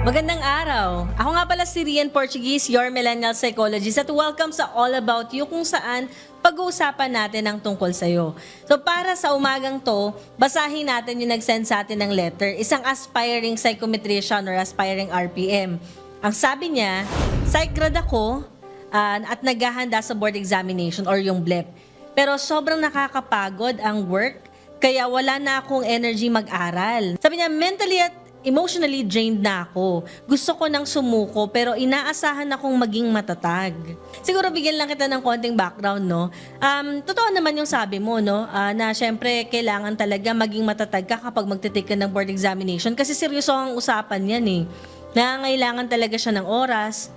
Magandang araw. Ako nga pala si Rian Portuguese, your millennial psychologist, at welcome sa All About You, kung saan pag-uusapan natin ang tungkol sa'yo. So para sa umagang to, basahin natin yung nag-send sa atin ng letter, isang aspiring psychometrician or aspiring RPM. Ang sabi niya, psych grad ako at naghahanda sa board examination or yung BLEP. Pero sobrang nakakapagod ang work, kaya wala na akong energy mag-aral. Sabi niya, mentally at emotionally drained na ako. Gusto ko nang sumuko pero inaasahan akong maging matatag. Siguro bigyan lang kita ng konting background, no? Totoo naman yung sabi mo, no? Na syempre kailangan talaga maging matatag ka kapag magte-take ka ng board examination kasi seryoso ang usapan yan eh. Nangangailangan talaga siya ng oras,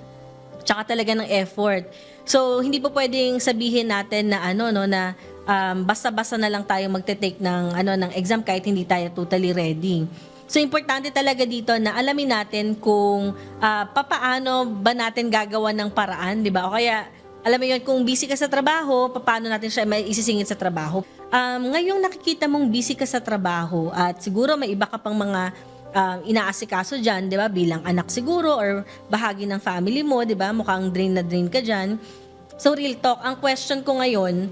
tsaka talaga ng effort. So, hindi po pwedeng sabihin natin na basta-basta na lang tayo magte-take ng exam kahit hindi tayo totally ready. So, importante talaga dito na alamin natin kung papaano ba natin gagawa ng paraan, di ba? O kaya, alam mo yun, kung busy ka sa trabaho, paano natin siya may isisingit sa trabaho. Ngayong nakikita mong busy ka sa trabaho at siguro may iba ka pang mga inaasikaso dyan, di ba? Bilang anak siguro or bahagi ng family mo, di ba? Mukhang drain na drain ka dyan. So, real talk, ang question ko ngayon,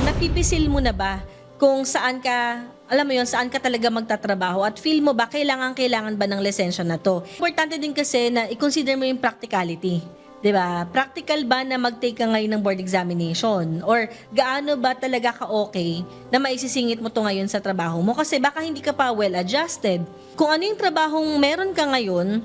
napipisil mo na ba kung saan ka, alam mo yun, saan ka talaga magtatrabaho at feel mo ba kailangan ba ng lisensya na to? Importante din kasi na i-consider mo yung practicality. 'Di ba? Practical ba na mag-take ka ngayon ng board examination? Or gaano ba talaga ka-okay na maisisingit mo to ngayon sa trabaho mo? Kasi baka hindi ka pa well-adjusted. Kung ano yung trabahong meron ka ngayon,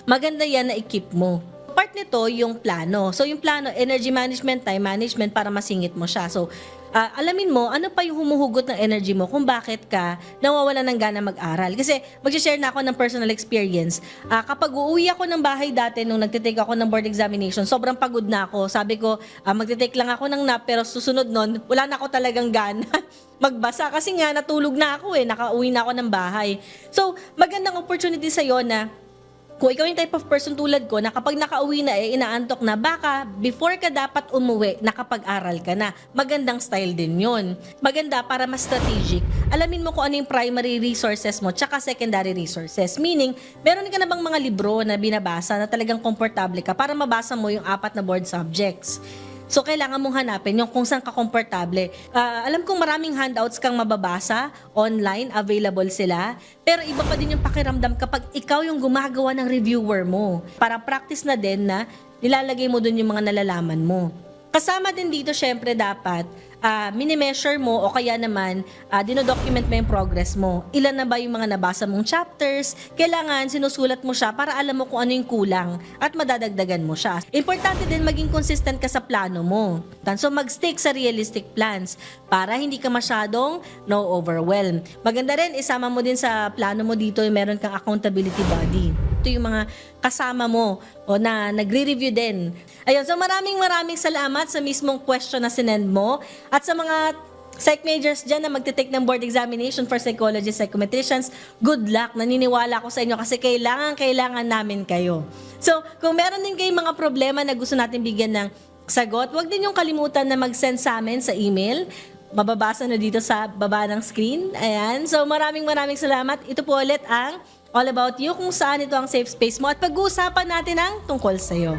maganda yan na i-keep mo. Part nito yung plano. So yung plano, energy management, time management para masingit mo siya. So alamin mo ano pa yung humuhugot ng energy mo kung bakit ka nawawala ng gana mag-aral. Kasi mag-share na ako ng personal experience. Kapag uuwi ako ng bahay dati nung nagtitake ako ng board examination, sobrang pagod na ako. Sabi ko, magtitake lang ako ng nap pero susunod nun, wala na ako talagang gana magbasa kasi nga natulog na ako nakauwi na ako ng bahay. So magandang opportunity sa'yo na kung ikaw yung type of person tulad ko na kapag nakauwi na inaantok na, baka before ka dapat umuwi, nakapag-aral ka na. Magandang style din yun. Maganda para mas strategic. Alamin mo kung ano yung primary resources mo tsaka secondary resources. Meaning, meron ka na bang mga libro na binabasa na talagang komportable ka para mabasa mo yung 4 na board subjects. So, kailangan mong hanapin yung kung saan ka komportable. Alam kong maraming handouts kang mababasa, online, available sila. Pero iba pa din yung pakiramdam kapag ikaw yung gumagawa ng reviewer mo. Para practice na din na nilalagay mo dun yung mga nalalaman mo. Kasama din dito, syempre, dapat mini-measure mo o kaya naman dinodocument mo yung progress mo. Ilan na ba yung mga nabasa mong chapters? Kailangan sinusulat mo siya para alam mo kung ano yung kulang at madadagdagan mo siya. Importante din maging consistent ka sa plano mo. So mag-stick sa realistic plans para hindi ka masyadong no-overwhelm. Maganda rin, isama mo din sa plano mo dito yung meron kang accountability body. Ito yung mga kasama mo o na nagre-review din. Ayun, so maraming salamat sa mismong question na sinend mo at sa mga psych majors dyan na magte-take ng board examination for psychologists, psychometricians, good luck. Naniniwala ako sa inyo kasi kailangan namin kayo. So, kung meron din kayong mga problema na gusto natin bigyan ng sagot, huwag din yung kalimutan na mag-send sa amin sa email. Mababasa na dito sa baba ng screen. Ayan. So, maraming salamat. Ito po ulit ang All About You, kung saan ito ang safe space mo at pag-uusapan natin ang tungkol sa'yo.